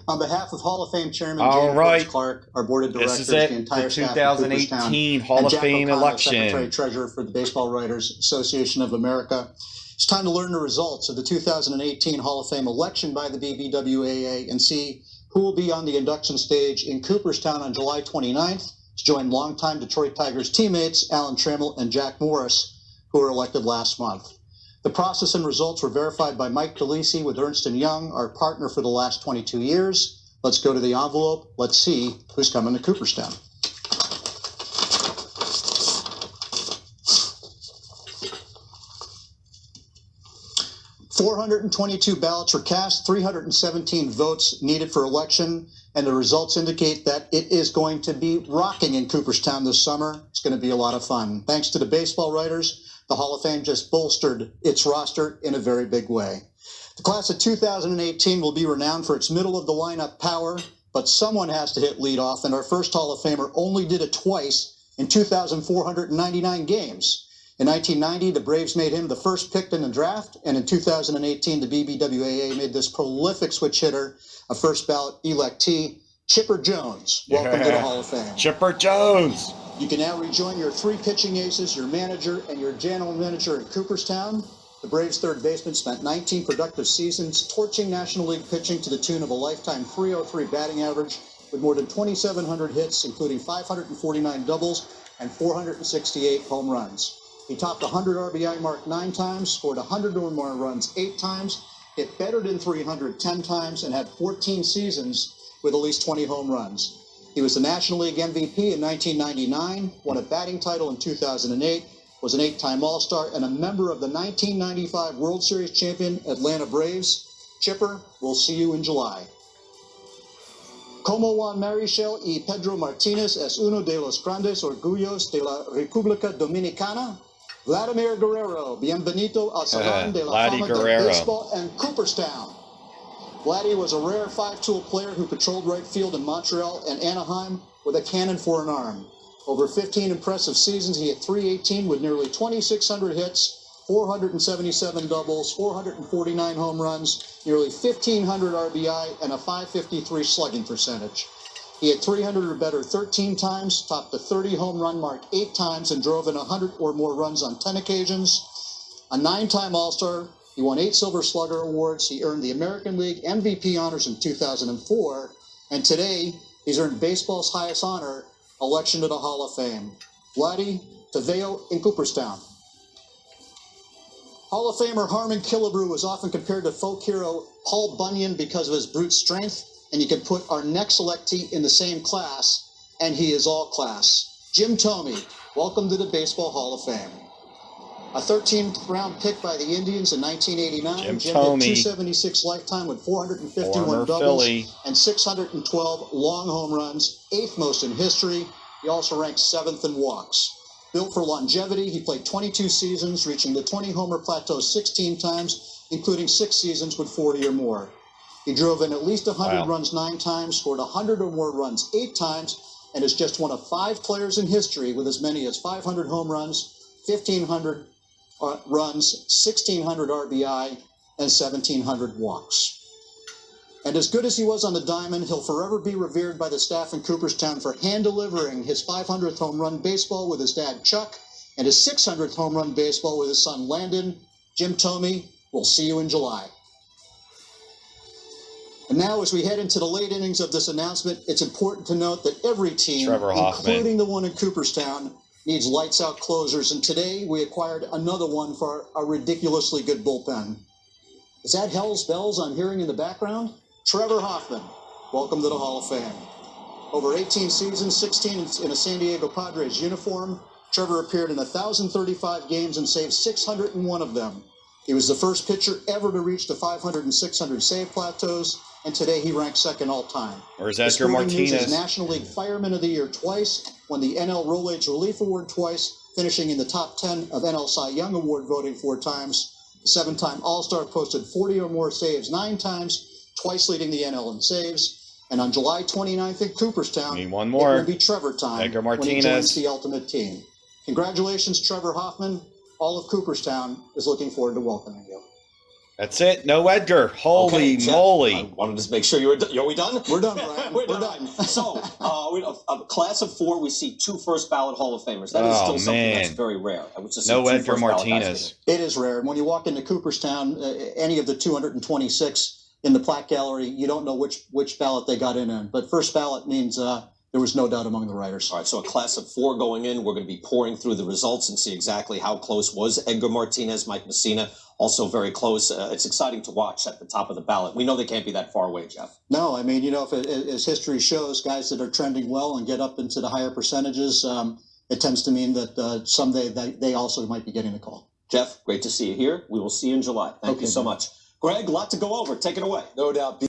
On behalf of Hall of Fame Chairman All James right. Clark, our board of directors, This is it, the entire the staff of 2018 Hall of Fame election. Secretary-Treasurer for the Baseball Writers Association of America. It's time to learn the results of the 2018 Hall of Fame election by the BBWAA and see who will be on the induction stage in Cooperstown on July 29th to join longtime Detroit Tigers teammates Alan Trammell and Jack Morris, who were elected last month. The process and results were verified by Mike DeLisi with Ernst & Young, our partner for the last 22 years. Let's go to the envelope. Let's see who's coming to Cooperstown. $422 ballots were cast, 317 votes needed for election, and the results indicate that it is going to be rocking in Cooperstown this summer. It's going to be a lot of fun. Thanks to the baseball writers, the Hall of Fame just bolstered its roster in a very big way. The class of 2018 will be renowned for its middle-of-the-lineup power, but someone has to hit leadoff, and our first Hall of Famer only did it twice in 2,499 games. In 1990, the Braves made him the first pick in the draft, and in 2018, the BBWAA made this prolific switch hitter a first-ballot electee, Chipper Jones. Welcome to the Hall of Fame. Chipper Jones. You can now rejoin your three pitching aces, your manager, and your general manager in Cooperstown. The Braves' third baseman spent 19 productive seasons torching National League pitching to the tune of a lifetime .303 batting average with more than 2,700 hits, including 549 doubles and 468 home runs. He topped the 100 RBI mark 9 times, scored 100 or more runs 8 times, hit better than 300 10 times, and had 14 seasons with at least 20 home runs. He was the National League MVP in 1999, won a batting title in 2008, was an 8-time All-Star, and a member of the 1995 World Series champion Atlanta Braves. Chipper, we'll see you in July. Como Juan Marichal y Pedro Martinez es uno de los grandes orgullos de la República Dominicana. Vladimir Guerrero, bienvenido al Salón de la Fama del Baseball en Cooperstown. Vladdy was a rare 5-tool player who patrolled right field in Montreal and Anaheim with a cannon for an arm. Over 15 impressive seasons, he hit .318 with nearly 2,600 hits, 477 doubles, 449 home runs, nearly 1,500 RBI, and a .553 slugging percentage. He had 300 or better 13 times, topped the 30 home run mark 8 times, and drove in 100 or more runs on 10 occasions. A 9-time All-Star, he won 8 Silver Slugger awards. He earned the American League MVP honors in 2004. And today, he's earned baseball's highest honor, election to the Hall of Fame. Vladdy, te veo in Cooperstown. Hall of Famer Harmon Killebrew was often compared to folk hero Paul Bunyan because of his brute strength. And you can put our next selectee in the same class, and he is all class. Jim Thome, welcome to the Baseball Hall of Fame. A 13th round pick by the Indians in 1989. Jim Thome. hit .276 lifetime with 451 doubles and 612 long home runs, 8th most in history. He also ranked 7th in walks. Built for longevity, he played 22 seasons, reaching the 20-homer plateau 16 times, including 6 seasons with 40 or more. He drove in at least 100 runs 9 times, scored 100 or more runs 8 times, and is just one of 5 players in history with as many as 500 home runs, 1,500 runs, 1,600 RBI, and 1,700 walks. And as good as he was on the diamond, he'll forever be revered by the staff in Cooperstown for hand-delivering his 500th home run baseball with his dad Chuck and his 600th home run baseball with his son Landon. Jim Thome, we'll see you in July. And now, as we head into the late innings of this announcement, it's important to note that every team, including the one in Cooperstown, needs lights-out closers. And today, we acquired another one for a ridiculously good bullpen. Is that Hell's Bells I'm hearing in the background? Trevor Hoffman, welcome to the Hall of Fame. Over 18 seasons, 16 in a San Diego Padres uniform, Trevor appeared in 1,035 games and saved 601 of them. He was the first pitcher ever to reach the 500 and 600 save plateaus, and today he ranks second all-time. Where's Edgar Martinez? He's National League Fireman of the Year twice, won the NL Roll Age Relief Award twice, finishing in the top 10 of NL Cy Young Award voting 4 times. The 7-time All-Star, posted 40 or more saves 9 times, twice leading the NL in saves. And on July 29th in Cooperstown, it will be Trevor time Edgar Martinez. when he joins the Ultimate Team. Congratulations, Trevor Hoffman. All of Cooperstown is looking forward to welcoming you. That's it. No Edgar. Holy Okay, Jeff, moly. I wanted to make sure you were done. Are we done? We're done, Brian. We're done. So, a class of 4, we see 2 first ballot Hall of Famers. That is still something that's very rare. No Edgar Martinez. It is rare. And when you walk into Cooperstown, any of the 226 in the plaque gallery, you don't know which ballot they got in on. But first ballot means there was no doubt among the writers. All right, so a class of 4 going in. We're going to be pouring through the results and see exactly how close was Edgar Martinez, Mike Messina, also very close. It's exciting to watch at the top of the ballot. We know they can't be that far away, Jeff. No, I mean, as history shows, guys that are trending well and get up into the higher percentages, it tends to mean that someday they also might be getting a call. Jeff, great to see you here. We will see you in July. Thank you so much. Greg, a lot to go over. Take it away. No doubt.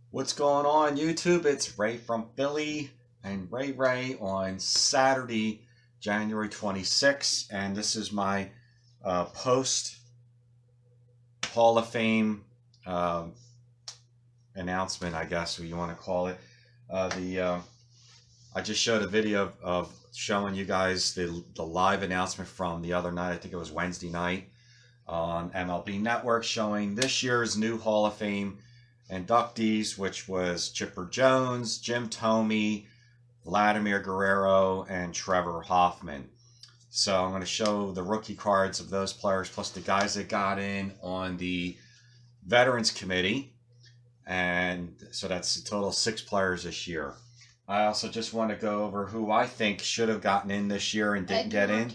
What's going on, YouTube? It's Ray from Philly and Ray on Saturday, January 26th, and this is my post Hall of Fame announcement, I guess what you want to call it. I just showed a video of showing you guys the live announcement from the other night. I think it was Wednesday night on MLB Network, showing this year's new Hall of Fame inductees, which was Chipper Jones, Jim Thome, Vladimir Guerrero, and Trevor Hoffman. So I'm going to show the rookie cards of those players, plus the guys that got in on the Veterans Committee. And so that's a total of 6 players this year. I also just want to go over who I think should have gotten in this year and didn't get in.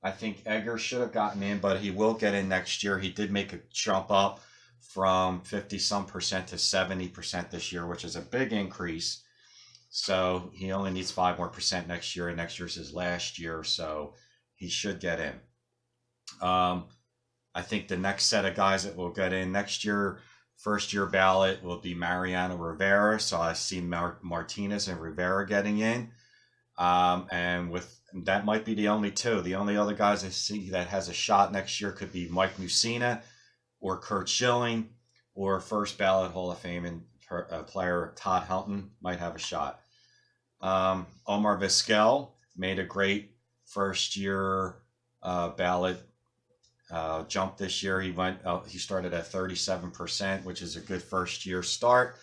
I think Edgar should have gotten in, but he will get in next year. He did make a jump up from 50-some% to 70% this year, which is a big increase. So he only needs 5% more next year, and next year's his last year, so he should get in. I think the next set of guys that will get in next year, first year ballot, will be Mariano Rivera. So I see Martinez and Rivera getting in, and that might be the only 2. The only other guys I see that has a shot next year could be Mike Mussina or Curt Schilling, or first ballot Hall of Fame and player Todd Helton might have a shot. Omar Vizquel made a great first year ballot jump this year. He started at 37%, which is a good first year start.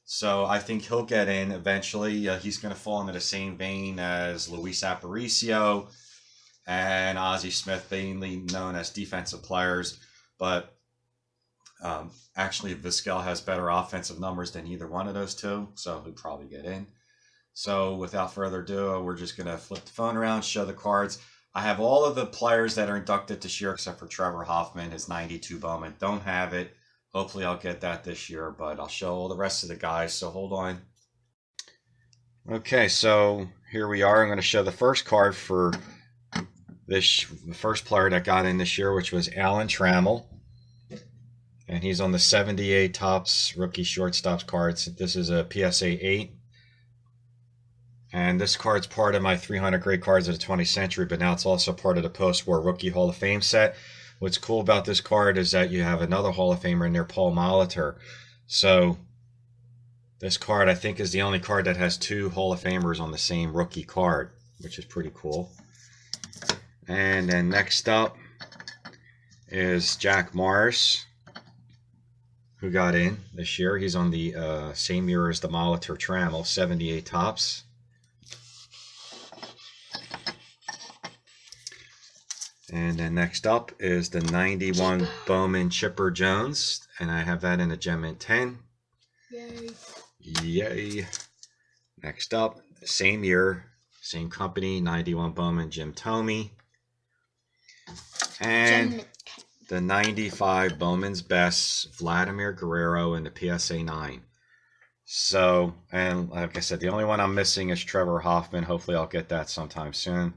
So I think he'll get in eventually. He's going to fall into the same vein as Luis Aparicio and Ozzie Smith, mainly known as defensive players, but actually Vizquel has better offensive numbers than either one of those 2, so he'll probably get in. So without further ado, we're just going to flip the phone around, show the cards. I have all of the players that are inducted this year except for Trevor Hoffman, his 92 Bowman. Don't have it. Hopefully I'll get that this year, but I'll show all the rest of the guys, so hold on. Okay, so here we are. I'm going to show the first card for the first player that got in this year, which was Alan Trammell. And he's on the 78 Topps rookie shortstops cards. This is a PSA 8. And this card's part of my 300 great cards of the 20th century, but now it's also part of the post-war rookie Hall of Fame set. What's cool about this card is that you have another Hall of Famer in there, Paul Molitor. So this card, I think, is the only card that has 2 Hall of Famers on the same rookie card, which is pretty cool. And then next up is Jack Morris, who got in this year. He's on the same year as the Molitor Trammell, 78 Topps. And then next up is the 91 Bowman Chipper Jones, and I have that in a Gem Mint 10. Yay. Yay. Next up, same year, same company, 91 Bowman Jim Thome. And the 95 Bowman's Best Vladimir Guerrero in the PSA 9. So, and like I said, the only one I'm missing is Trevor Hoffman. Hopefully I'll get that sometime soon.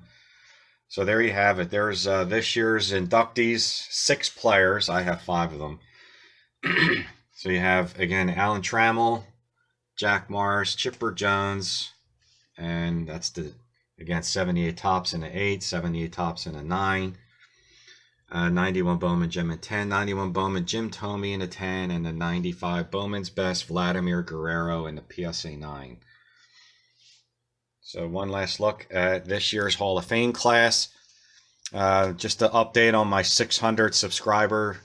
So there you have it. There's this year's inductees, 6 players. I have 5 of them. So you have, again, Alan Trammell, Jack Morris, Chipper Jones, and that's again, 78 Topps in the 8, 78 Topps in the 9, 91 Bowman Jim in 10, 91 Bowman Jim Thome in the 10, and the 95 Bowman's Best Vladimir Guerrero in the PSA 9. So one last look at this year's Hall of Fame class. Just to update on my 600 subscriber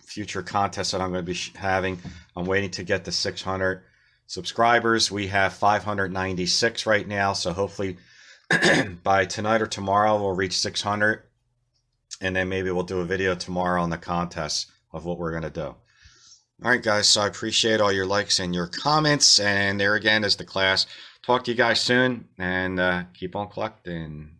future contests that I'm going to be having. I'm waiting to get the 600 subscribers. We have 596 right now, so hopefully by tonight or tomorrow we'll reach 600, and then maybe we'll do a video tomorrow on the contest of what we're going to do. All right, guys, so I appreciate all your likes and your comments, and there again is the class. Talk to you guys soon, and keep on collecting.